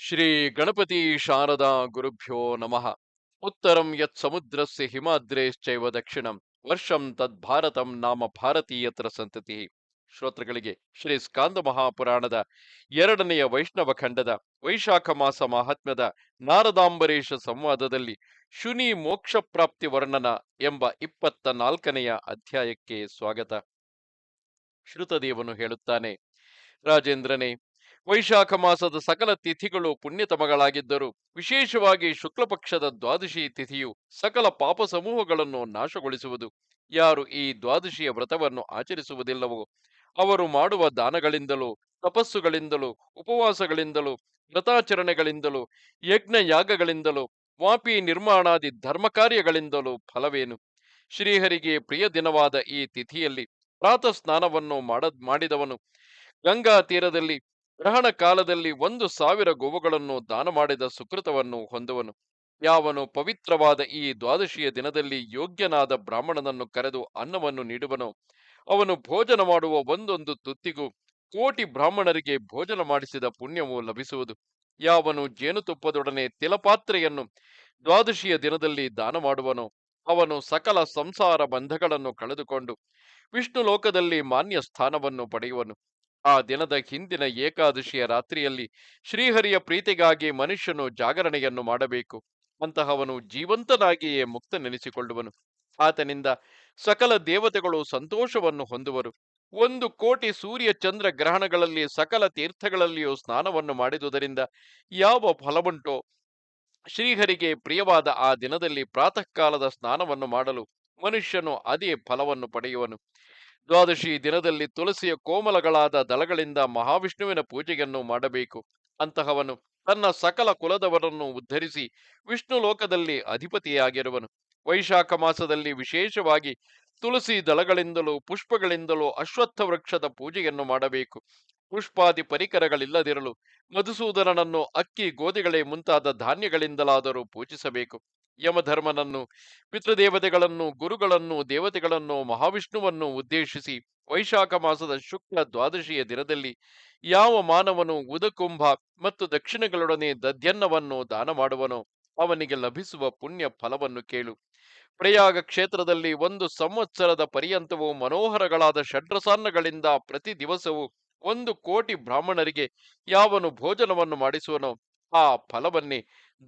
ಶ್ರೀ ಗಣಪತಿ ಶಾರದಾ ಗುರುಭ್ಯೋ ನಮಃ. ಉತ್ತರಂ ಯತ್ ಸಮುದ್ರಸ್ಯ ಹಿಮಾದ್ರೇಶ್ಚೈವ ದಕ್ಷಿಣಂ ವರ್ಷಂ ತದ್ಭಾರತಂ ನಾಮ ಭಾರತೀಯತ್ರ ಸಂತತಿ. ಶ್ರೋತೃಗಳಿಗೆ ಶ್ರೀ ಸ್ಕಾಂದ ಮಹಾಪುರಾಣದ ಎರಡನೆಯ ವೈಷ್ಣವ ಖಂಡದ ವೈಶಾಖ ಮಾಸ ಮಾಹಾತ್ಮ್ಯದ ನಾರದಾಂಬರೀಷ ಸಂವಾದದಲ್ಲಿ ಶುನಿ ಮೋಕ್ಷ ಪ್ರಾಪ್ತಿ ವರ್ಣನ ಎಂಬ 24ನೆಯ ಅಧ್ಯಾಯಕ್ಕೆ ಸ್ವಾಗತ. ಶ್ರುತದೇವನು ಹೇಳುತ್ತಾನೆ, ರಾಜೇಂದ್ರನೇ, ವೈಶಾಖ ಮಾಸದ ಸಕಲ ತಿಥಿಗಳು ಪುಣ್ಯತಮಗಳಾಗಿದ್ದರೂ ವಿಶೇಷವಾಗಿ ಶುಕ್ಲ ಪಕ್ಷದ ದ್ವಾದಶಿ ತಿಥಿಯು ಸಕಲ ಪಾಪ ಸಮೂಹಗಳನ್ನು ನಾಶಗೊಳಿಸುವುದು. ಯಾರು ಈ ದ್ವಾದಶಿಯ ವ್ರತವನ್ನು ಆಚರಿಸುವುದಿಲ್ಲವೋ ಅವರು ಮಾಡುವ ದಾನಗಳಿಂದಲೂ ತಪಸ್ಸುಗಳಿಂದಲೂ ಉಪವಾಸಗಳಿಂದಲೂ ವ್ರತಾಚರಣೆಗಳಿಂದಲೂ ಯಜ್ಞ ಯಾಗಗಳಿಂದಲೂ ವಾಪಿ ನಿರ್ಮಾಣಾದಿ ಧರ್ಮ ಕಾರ್ಯಗಳಿಂದಲೂ ಫಲವೇನು? ಶ್ರೀಹರಿಗೆ ಪ್ರಿಯ ದಿನವಾದ ಈ ತಿಥಿಯಲ್ಲಿ ಪ್ರಾತಃ ಸ್ನಾನವನ್ನು ಮಾಡಿದವನು ಗಂಗಾ ತೀರದಲ್ಲಿ ಗ್ರಹಣ ಕಾಲದಲ್ಲಿ 1,000 ಗೋವುಗಳನ್ನು ದಾನ ಮಾಡಿದ ಸುಕೃತವನ್ನು ಹೊಂದುವನು. ಯಾವನು ಪವಿತ್ರವಾದ ಈ ದ್ವಾದಶಿಯ ದಿನದಲ್ಲಿ ಯೋಗ್ಯನಾದ ಬ್ರಾಹ್ಮಣನನ್ನು ಕರೆದು ಅನ್ನವನ್ನು ನೀಡುವನೋ ಅವನು ಭೋಜನ ಮಾಡುವ ಒಂದೊಂದು ತುತ್ತಿಗೂ ಕೋಟಿ ಬ್ರಾಹ್ಮಣರಿಗೆ ಭೋಜನ ಮಾಡಿಸಿದ ಪುಣ್ಯವು ಲಭಿಸುವುದು. ಯಾವನು ಜೇನುತುಪ್ಪದೊಡನೆ ತಿಲಪಾತ್ರೆಯನ್ನು ದ್ವಾದಶಿಯ ದಿನದಲ್ಲಿ ದಾನ ಮಾಡುವನೋ ಅವನು ಸಕಲ ಸಂಸಾರ ಬಂಧಗಳನ್ನು ಕಳೆದುಕೊಂಡು ವಿಷ್ಣು ಲೋಕದಲ್ಲಿ ಮಾನ್ಯ ಸ್ಥಾನವನ್ನು ಪಡೆಯುವನು. ಆ ದಿನದ ಹಿಂದಿನ ಏಕಾದಶಿಯ ರಾತ್ರಿಯಲ್ಲಿ ಶ್ರೀಹರಿಯ ಪ್ರೀತಿಗಾಗಿ ಮನುಷ್ಯನು ಜಾಗರಣೆಯನ್ನು ಮಾಡಬೇಕು. ಅಂತಹವನು ಜೀವಂತನಾಗಿಯೇ ಮುಕ್ತನೆನಿಸಿಕೊಳ್ಳುವನು. ಆತನಿಂದ ಸಕಲ ದೇವತೆಗಳು ಸಂತೋಷವನ್ನು ಹೊಂದುವರು. 1,000,000 ಸೂರ್ಯ ಚಂದ್ರ ಗ್ರಹಣಗಳಲ್ಲಿ ಸಕಲ ತೀರ್ಥಗಳಲ್ಲಿಯೂ ಸ್ನಾನವನ್ನು ಮಾಡಿದುದರಿಂದ ಯಾವ ಫಲವುಂಟೋ ಶ್ರೀಹರಿಗೆ ಪ್ರಿಯವಾದ ಆ ದಿನದಲ್ಲಿ ಪ್ರಾತಃ ಕಾಲದ ಸ್ನಾನವನ್ನು ಮಾಡಲು ಮನುಷ್ಯನು ಅದೇ ಫಲವನ್ನು ಪಡೆಯುವನು. ದ್ವಾದಶಿ ದಿನದಲ್ಲಿ ತುಳಸಿಯ ಕೋಮಲಗಳಾದ ದಳಗಳಿಂದ ಮಹಾವಿಷ್ಣುವಿನ ಪೂಜೆಯನ್ನು ಮಾಡಬೇಕು. ಅಂತಹವನು ತನ್ನ ಸಕಲ ಕುಲದವರನ್ನು ಉದ್ಧರಿಸಿ ವಿಷ್ಣು ಲೋಕದಲ್ಲಿ ಅಧಿಪತಿಯಾಗಿರುವನು. ವೈಶಾಖ ಮಾಸದಲ್ಲಿ ವಿಶೇಷವಾಗಿ ತುಳಸಿ ದಳಗಳಿಂದಲೂ ಪುಷ್ಪಗಳಿಂದಲೂ ಅಶ್ವತ್ಥ ವೃಕ್ಷದ ಪೂಜೆಯನ್ನು ಮಾಡಬೇಕು. ಪುಷ್ಪಾದಿ ಪರಿಕರಗಳಿಲ್ಲದಿರಲು ಮಧುಸೂದನನನ್ನು ಅಕ್ಕಿ ಗೋಧಿಗಳೇ ಮುಂತಾದ ಧಾನ್ಯಗಳಿಂದಲಾದರೂ ಪೂಜಿಸಬೇಕು. ಯಮಧರ್ಮನನ್ನು, ಪಿತೃದೇವತೆಗಳನ್ನು, ಗುರುಗಳನ್ನು, ದೇವತೆಗಳನ್ನು, ಮಹಾವಿಷ್ಣುವನ್ನು ಉದ್ದೇಶಿಸಿ ವೈಶಾಖ ಮಾಸದ ಶುಕ್ಲ ದ್ವಾದಶಿಯ ದಿನದಲ್ಲಿ ಯಾವ ಮಾನವನು ಉದಕುಂಭ ಮತ್ತು ದಕ್ಷಿಣಗಳೊಡನೆ ದಧ್ಯನ್ನವನ್ನು ದಾನ ಮಾಡುವನೋ ಅವನಿಗೆ ಲಭಿಸುವ ಪುಣ್ಯ ಫಲವನ್ನು ಕೇಳು. ಪ್ರಯಾಗ ಕ್ಷೇತ್ರದಲ್ಲಿ 1 ಸಂವತ್ಸರದ ಪರ್ಯಂತವೂ ಮನೋಹರಗಳಾದ ಷಡ್ರಸಾನ್ನಗಳಿಂದ ಪ್ರತಿ ದಿವಸವೂ 1,000,000 ಬ್ರಾಹ್ಮಣರಿಗೆ ಯಾವನು ಭೋಜನವನ್ನು ಮಾಡಿಸುವನೋ ಆ ಫಲವನ್ನೇ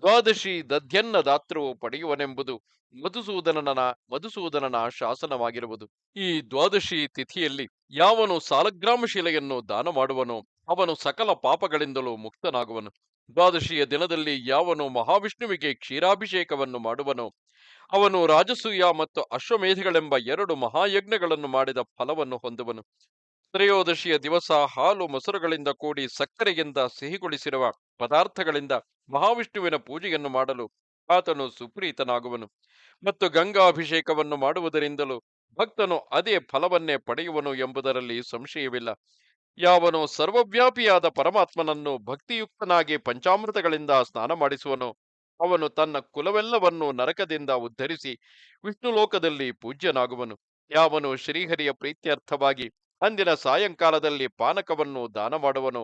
ದ್ವಾದಶಿ ದಧ್ಯನ್ನ ದಾತೃವು ಪಡೆಯುವನೆಂಬುದು ಮಧುಸೂದನನ ಶಾಸನವಾಗಿರುವುದು. ಈ ದ್ವಾದಶಿ ತಿಥಿಯಲ್ಲಿ ಯಾವನು ಸಾಲಗ್ರಾಮ ಶಿಲೆಯನ್ನು ದಾನ ಮಾಡುವನೋ ಅವನು ಸಕಲ ಪಾಪಗಳಿಂದಲೂ ಮುಕ್ತನಾಗುವನು. ದ್ವಾದಶಿಯ ದಿನದಲ್ಲಿ ಯಾವನು ಮಹಾವಿಷ್ಣುವಿಗೆ ಕ್ಷೀರಾಭಿಷೇಕವನ್ನು ಮಾಡುವನೋ ಅವನು ರಾಜಸೂಯ ಮತ್ತು ಅಶ್ವಮೇಧಗಳೆಂಬ 2 ಮಹಾಯಜ್ಞಗಳನ್ನು ಮಾಡಿದ ಫಲವನ್ನು ಹೊಂದುವನು. ತ್ರಯೋದಶಿಯ ದಿವಸ ಹಾಲು ಮೊಸರುಗಳಿಂದ ಕೂಡಿ ಸಕ್ಕರೆಯಿಂದ ಸಿಹಿಗೊಳಿಸಿರುವ ಪದಾರ್ಥಗಳಿಂದ ಮಹಾವಿಷ್ಣುವಿನ ಪೂಜೆಯನ್ನು ಮಾಡಲು ಆತನು ಸುಪ್ರೀತನಾಗುವನು. ಮತ್ತು ಗಂಗಾಭಿಷೇಕವನ್ನು ಮಾಡುವುದರಿಂದಲೂ ಭಕ್ತನು ಅದೇ ಫಲವನ್ನೇ ಪಡೆಯುವನು ಎಂಬುದರಲ್ಲಿ ಸಂಶಯವಿಲ್ಲ. ಯಾವನು ಸರ್ವವ್ಯಾಪಿಯಾದ ಪರಮಾತ್ಮನನ್ನು ಭಕ್ತಿಯುಕ್ತನಾಗಿ ಪಂಚಾಮೃತಗಳಿಂದ ಸ್ನಾನ ಮಾಡಿಸುವನೋ ಅವನು ತನ್ನ ಕುಲವೆಲ್ಲವನ್ನು ನರಕದಿಂದ ಉದ್ಧರಿಸಿ ವಿಷ್ಣು ಲೋಕದಲ್ಲಿ ಪೂಜ್ಯನಾಗುವನು. ಯಾವನು ಶ್ರೀಹರಿಯ ಪ್ರೀತ್ಯರ್ಥವಾಗಿ ಅಂದಿನ ಸಾಯಂಕಾಲದಲ್ಲಿ ಪಾನಕವನ್ನು ದಾನ ಮಾಡುವನೋ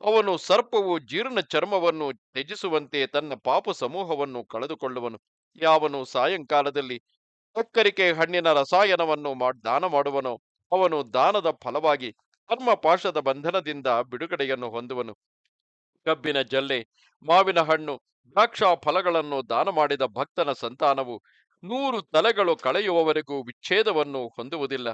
ಅವನು ಸರ್ಪವು ಜೀರ್ಣ ಚರ್ಮವನ್ನು ತ್ಯಜಿಸುವಂತೆ ತನ್ನ ಪಾಪ ಸಮೂಹವನ್ನು ಕಳೆದುಕೊಳ್ಳುವನು. ಯಾವನು ಸಾಯಂಕಾಲದಲ್ಲಿ ಕಕ್ಕರಿಕೆ ಹಣ್ಣಿನ ರಸಾಯನವನ್ನು ದಾನ ಮಾಡುವನೋ ಅವನು ದಾನದ ಫಲವಾಗಿ ಕರ್ಮ ಪಾಶದ ಬಂಧನದಿಂದ ಬಿಡುಗಡೆಯನ್ನು ಹೊಂದುವನು. ಕಬ್ಬಿನ ಜಲ್ಲೆ, ಮಾವಿನ ಹಣ್ಣು, ದ್ರಾಕ್ಷಾ ಫಲಗಳನ್ನು ದಾನ ಮಾಡಿದ ಭಕ್ತನ ಸಂತಾನವು 100 ತಲೆಗಳು ಕಳೆಯುವವರೆಗೂ ವಿಚ್ಛೇದವನ್ನು ಹೊಂದುವುದಿಲ್ಲ.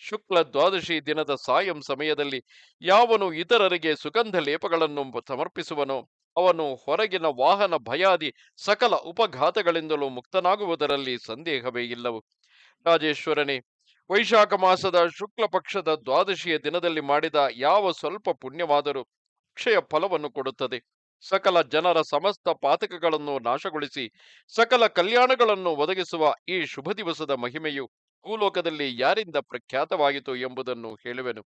ಶುಕ್ಲ ದ್ವಾದಶಿ ದಿನದ ಸಾಯಂ ಸಮಯದಲ್ಲಿ ಯಾವನು ಇತರರಿಗೆ ಸುಗಂಧ ಲೇಪಗಳನ್ನು ಸಮರ್ಪಿಸುವನೋ ಅವನು ಹೊರಗಿನ ವಾಹನ ಭಯಾದಿ ಸಕಲ ಉಪಘಾತಗಳಿಂದಲೂ ಮುಕ್ತನಾಗುವುದರಲ್ಲಿ ಸಂದೇಹವೇ ಇಲ್ಲವು. ರಾಜೇಶ್ವರನೇ, ವೈಶಾಖ ಮಾಸದ ಶುಕ್ಲ ಪಕ್ಷದ ದ್ವಾದಶಿಯ ದಿನದಲ್ಲಿ ಮಾಡಿದ ಯಾವ ಸ್ವಲ್ಪ ಪುಣ್ಯವಾದರೂ ಅಕ್ಷಯ ಫಲವನ್ನು ಕೊಡುತ್ತದೆ. ಸಕಲ ಜನರ ಸಮಸ್ತ ಪಾತಕಗಳನ್ನು ನಾಶಗೊಳಿಸಿ ಸಕಲ ಕಲ್ಯಾಣಗಳನ್ನು ಒದಗಿಸುವ ಈ ಶುಭ ದಿವಸದ ಮಹಿಮೆಯು ಭೂಲೋಕದಲ್ಲಿ ಯಾರಿಂದ ಪ್ರಖ್ಯಾತವಾಯಿತು ಎಂಬುದನ್ನು ಹೇಳುವೆನು.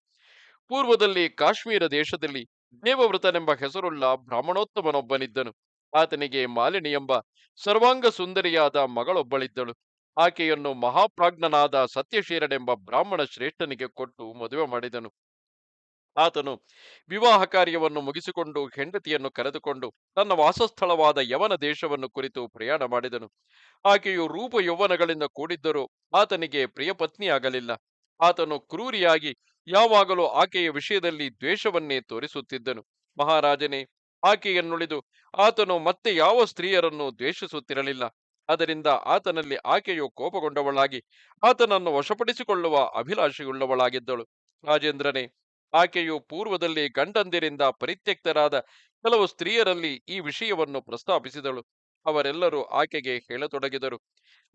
ಪೂರ್ವದಲ್ಲಿ ಕಾಶ್ಮೀರ ದೇಶದಲ್ಲಿ ದೇವವೃತನೆಂಬ ಹೆಸರುಳ್ಳ ಬ್ರಾಹ್ಮಣೋತ್ತಮನೊಬ್ಬನಿದ್ದನು. ಆತನಿಗೆ ಮಾಲಿನಿ ಎಂಬ ಸರ್ವಾಂಗ ಸುಂದರಿಯಾದ ಮಗಳೊಬ್ಬಳಿದ್ದಳು. ಆಕೆಯನ್ನು ಮಹಾಪ್ರಾಜ್ಞನಾದ ಸತ್ಯಶೀಲನೆಂಬ ಬ್ರಾಹ್ಮಣ ಶ್ರೇಷ್ಠನಿಗೆ ಕೊಟ್ಟು ಮದುವೆ ಮಾಡಿದನು. ಆತನು ವಿವಾಹ ಕಾರ್ಯವನ್ನು ಮುಗಿಸಿಕೊಂಡು ಹೆಂಡತಿಯನ್ನು ಕರೆದುಕೊಂಡು ತನ್ನ ವಾಸಸ್ಥಳವಾದ ಯವನ ದೇಶವನ್ನು ಕುರಿತು ಪ್ರಯಾಣ ಮಾಡಿದನು. ಆಕೆಯು ರೂಪ ಯೌವನಗಳಿಂದ ಕೂಡಿದ್ದರೂ ಆತನಿಗೆ ಪ್ರಿಯ ಪತ್ನಿಯಾಗಲಿಲ್ಲ. ಆತನು ಕ್ರೂರಿಯಾಗಿ ಯಾವಾಗಲೂ ಆಕೆಯ ವಿಷಯದಲ್ಲಿ ದ್ವೇಷವನ್ನೇ ತೋರಿಸುತ್ತಿದ್ದನು. ಮಹಾರಾಜನೇ, ಆಕೆಯನ್ನುಳಿದು ಆತನು ಮತ್ತೆ ಯಾವ ಸ್ತ್ರೀಯರನ್ನು ದ್ವೇಷಿಸುತ್ತಿರಲಿಲ್ಲ. ಅದರಿಂದ ಆತನಲ್ಲಿ ಆಕೆಯು ಕೋಪಗೊಂಡವಳಾಗಿ ಆತನನ್ನು ವಶಪಡಿಸಿಕೊಳ್ಳುವ ಅಭಿಲಾಷೆಯುಳ್ಳವಳಾಗಿದ್ದಳು. ರಾಜೇಂದ್ರನೇ, ಆಕೆಯು ಪೂರ್ವದಲ್ಲಿ ಗಂಡಂದಿರಿಂದ ಪರಿತ್ಯಕ್ತರಾದ ಕೆಲವು ಸ್ತ್ರೀಯರಲ್ಲಿ ಈ ವಿಷಯವನ್ನು ಪ್ರಸ್ತಾಪಿಸಿದಳು. ಅವರೆಲ್ಲರೂ ಆಕೆಗೆ ಹೇಳತೊಡಗಿದರು,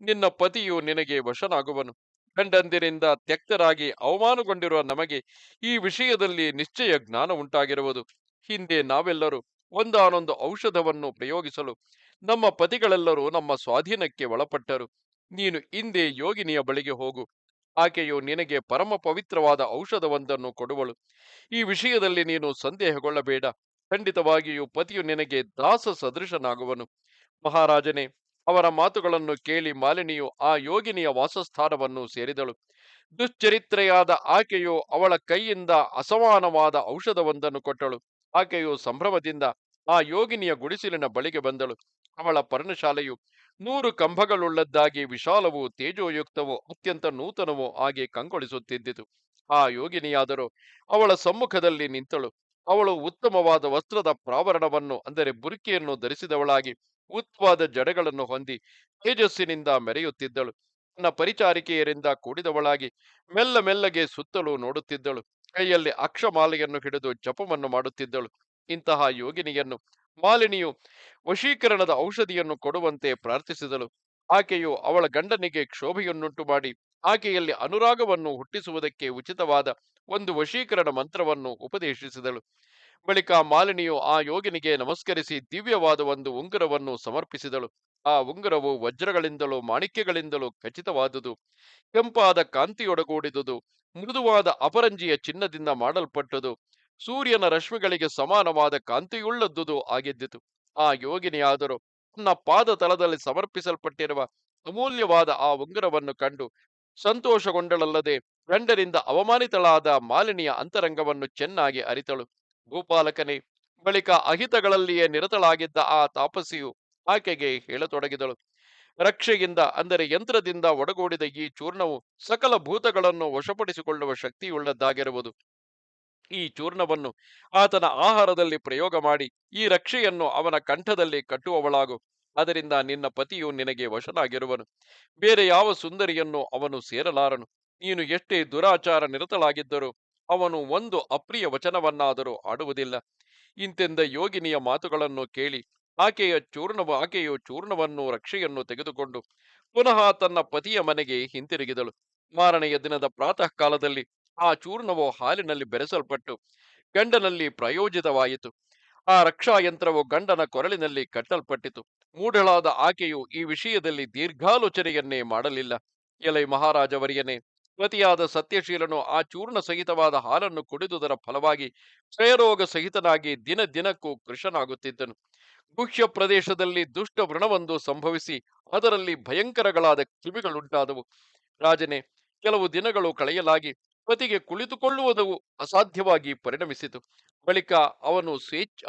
ನಿನ್ನ ಪತಿಯು ನಿನಗೆ ವಶನಾಗುವನು. ಗಂಡಂದಿರಿಂದ ತ್ಯಕ್ತರಾಗಿ ಅವಮಾನಗೊಂಡಿರುವ ನಮಗೆ ಈ ವಿಷಯದಲ್ಲಿ ನಿಶ್ಚಯ ಜ್ಞಾನ ಉಂಟಾಗಿರುವುದು. ಹಿಂದೆ ನಾವೆಲ್ಲರೂ ಒಂದಾನೊಂದು ಔಷಧವನ್ನು ಪ್ರಯೋಗಿಸಲು ನಮ್ಮ ಪತಿಗಳೆಲ್ಲರೂ ನಮ್ಮ ಸ್ವಾಧೀನಕ್ಕೆ ಒಳಪಟ್ಟರು. ನೀನು ಹಿಂದೆ ಯೋಗಿನಿಯ ಬಳಿಗೆ ಹೋಗು. ಆಕೆಯು ನಿನಗೆ ಪರಮ ಪವಿತ್ರವಾದ ಔಷಧವೊಂದನ್ನು ಕೊಡುವಳು. ಈ ವಿಷಯದಲ್ಲಿ ನೀನು ಸಂದೇಹಗೊಳ್ಳಬೇಡ. ಖಂಡಿತವಾಗಿಯೂ ಪತಿಯು ನಿನಗೆ ದಾಸ ಸದೃಶನಾಗುವನು. ಮಹಾರಾಜನೇ, ಅವರ ಮಾತುಗಳನ್ನು ಕೇಳಿ ಮಾಲಿನಿಯು ಆ ಯೋಗಿನಿಯ ವಾಸಸ್ಥಾನವನ್ನು ಸೇರಿದಳು. ದುಶ್ಚರಿತ್ರೆಯಾದ ಆಕೆಯು ಅವಳ ಕೈಯಿಂದ ಅಸಮಾನವಾದ ಔಷಧವೊಂದನ್ನು ಕೊಟ್ಟಳು. ಆಕೆಯು ಸಂಭ್ರಮದಿಂದ ಆ ಯೋಗಿನಿಯ ಗುಡಿಸಲಿನ ಬಳಿಗೆ ಬಂದಳು. ಅವಳ ಪರ್ಣಶಾಲೆಯು 100 ಕಂಬಗಳುಳ್ಳದ್ದಾಗಿ ವಿಶಾಲವೂ ತೇಜೋಯುಕ್ತವೂ ಅತ್ಯಂತ ನೂತನವೂ ಆಗಿ ಕಂಗೊಳಿಸುತ್ತಿದ್ದಿತು. ಆ ಯೋಗಿನಿಯಾದರೂ ಅವಳ ಸಮ್ಮುಖದಲ್ಲಿ ನಿಂತಳು. ಅವಳು ಉತ್ತಮವಾದ ವಸ್ತ್ರದ ಪ್ರಾವರಣವನ್ನು ಅಂದರೆ ಬುರಿಕೆಯನ್ನು ಧರಿಸಿದವಳಾಗಿ ಉತ್ತವಾದ ಜಡೆಗಳನ್ನು ಹೊಂದಿ ತೇಜಸ್ಸಿನಿಂದ ಮೆರೆಯುತ್ತಿದ್ದಳು. ತನ್ನ ಪರಿಚಾರಿಕೆಯರಿಂದ ಕೂಡಿದವಳಾಗಿ ಮೆಲ್ಲ ಮೆಲ್ಲಗೆ ಸುತ್ತಲೂ ನೋಡುತ್ತಿದ್ದಳು. ಕೈಯಲ್ಲಿ ಅಕ್ಷಮಾಲೆಯನ್ನು ಹಿಡಿದು ಜಪವನ್ನು ಮಾಡುತ್ತಿದ್ದಳು. ಇಂತಹ ಯೋಗಿನಿಯನ್ನು ಮಾಲಿನಿಯು ವಶೀಕರಣದ ಔಷಧಿಯನ್ನು ಕೊಡುವಂತೆ ಪ್ರಾರ್ಥಿಸಿದಳು. ಆಕೆಯು ಅವಳ ಗಂಡನಿಗೆ ಕ್ಷೋಭೆಯನ್ನುಂಟು ಮಾಡಿ ಆಕೆಯಲ್ಲಿ ಅನುರಾಗವನ್ನು ಹುಟ್ಟಿಸುವುದಕ್ಕೆ ಉಚಿತವಾದ ಒಂದು ವಶೀಕರಣ ಮಂತ್ರವನ್ನು ಉಪದೇಶಿಸಿದಳು. ಬಳಿಕ ಮಾಲಿನಿಯು ಆ ಯೋಗಿನಿಗೆ ನಮಸ್ಕರಿಸಿ ದಿವ್ಯವಾದ ಒಂದು ಉಂಗುರವನ್ನು ಸಮರ್ಪಿಸಿದಳು. ಆ ಉಂಗುರವು ವಜ್ರಗಳಿಂದಲೂ ಮಾಣಿಕ್ಯಗಳಿಂದಲೂ ಖಚಿತವಾದುದು, ಕೆಂಪಾದ ಕಾಂತಿಯೊಡಗೂಡಿದುದು, ಮೃದುವಾದ ಅಪರಂಜಿಯ ಚಿನ್ನದಿಂದ ಮಾಡಲ್ಪಟ್ಟದು, ಸೂರ್ಯನ ರಶ್ಮಿಗಳಿಗೆ ಸಮಾನವಾದ ಕಾಂತಿಯುಳ್ಳದ್ದುದು ಆಗಿದ್ದಿತು. ಆ ಯೋಗಿನಿಯಾದರೂ ತನ್ನ ಪಾದ ತಳದಲ್ಲಿ ಸಮರ್ಪಿಸಲ್ಪಟ್ಟಿರುವ ಅಮೂಲ್ಯವಾದ ಆ ಉಂಗುರವನ್ನು ಕಂಡು ಸಂತೋಷಗೊಂಡಳಲ್ಲದೆ ಗಂಡನಿಂದ ಅವಮಾನಿತಳಾದ ಮಾಲಿನಿಯ ಅಂತರಂಗವನ್ನು ಚೆನ್ನಾಗಿ ಅರಿತಳು. ಭೂಪಾಲಕನೇ, ಬಳಿಕ ಅಹಿತಗಳಲ್ಲಿಯೇ ನಿರತಳಾಗಿದ್ದ ಆ ತಾಪಸಿಯು ಆಕೆಗೆ ಹೇಳತೊಡಗಿದಳು, ರಕ್ಷೆಯಿಂದ ಅಂದರೆ ಯಂತ್ರದಿಂದ ಒಡಗೂಡಿದ ಈ ಚೂರ್ಣವು ಸಕಲ ಭೂತಗಳನ್ನು ವಶಪಡಿಸಿಕೊಳ್ಳುವ ಶಕ್ತಿಯುಳ್ಳದ್ದಾಗಿರುವುದು. ಈ ಚೂರ್ಣವನ್ನು ಆತನ ಆಹಾರದಲ್ಲಿ ಪ್ರಯೋಗ ಮಾಡಿ ಈ ರಕ್ಷೆಯನ್ನು ಅವನ ಕಂಠದಲ್ಲಿ ಕಟ್ಟುವವಳಾಗು. ಅದರಿಂದ ನಿನ್ನ ಪತಿಯು ನಿನಗೆ ವಶನಾಗಿರುವನು. ಬೇರೆ ಯಾವ ಸುಂದರಿಯನ್ನು ಅವನು ಸೇರಲಾರನು. ನೀನು ಎಷ್ಟೇ ದುರಾಚಾರ ನಿರತಳಾಗಿದ್ದರೂ ಅವನು ಒಂದು ಅಪ್ರಿಯ ವಚನವನ್ನಾದರೂ ಆಡುವುದಿಲ್ಲ. ಇಂತೆಂದ ಯೋಗಿನಿಯ ಮಾತುಗಳನ್ನು ಕೇಳಿ ಆಕೆಯು ಚೂರ್ಣವನ್ನು ರಕ್ಷೆಯನ್ನು ತೆಗೆದುಕೊಂಡು ಪುನಃ ತನ್ನ ಪತಿಯ ಮನೆಗೆ ಹಿಂತಿರುಗಿದಳು. ಮಾರನೆಯ ದಿನದ ಪ್ರಾತಃ ಕಾಲದಲ್ಲಿ ಆ ಚೂರ್ಣವು ಹಾಲಿನಲ್ಲಿ ಬೆರೆಸಲ್ಪಟ್ಟು ಗಂಡನಲ್ಲಿ ಪ್ರಯೋಜಿತವಾಯಿತು. ಆ ರಕ್ಷಾಯಂತ್ರವು ಗಂಡನ ಕೊರಳಿನಲ್ಲಿ ಕಟ್ಟಲ್ಪಟ್ಟಿತು. ಮೂಢಳಾದ ಆಕೆಯು ಈ ವಿಷಯದಲ್ಲಿ ದೀರ್ಘಾಲೋಚನೆಯನ್ನೇ ಮಾಡಲಿಲ್ಲ. ಎಲೈ ಮಹಾರಾಜವರಿಯನೇ, ಪತಿಯಾದ ಸತ್ಯಶೀಲನು ಆ ಚೂರ್ಣ ಸಹಿತವಾದ ಹಾಲನ್ನು ಕುಡಿದುದರ ಫಲವಾಗಿ ಕ್ಷಯರೋಗ ಸಹಿತನಾಗಿ ದಿನ ದಿನಕ್ಕೂ ಕೃಶನಾಗುತ್ತಿದ್ದನು. ಗುಹ್ಯ ಪ್ರದೇಶದಲ್ಲಿ ದುಷ್ಟ ವ್ರಣವೊಂದು ಸಂಭವಿಸಿ ಅದರಲ್ಲಿ ಭಯಂಕರಗಳಾದ ಕ್ರಿಮಿಗಳುಂಟಾದವು. ರಾಜನೇ, ಕೆಲವು ದಿನಗಳು ಕಳೆಯಲಾಗಿ ಪತಿಗೆ ಕುಳಿತುಕೊಳ್ಳುವುದು ಅಸಾಧ್ಯವಾಗಿ ಪರಿಣಮಿಸಿತು. ಬಳಿಕ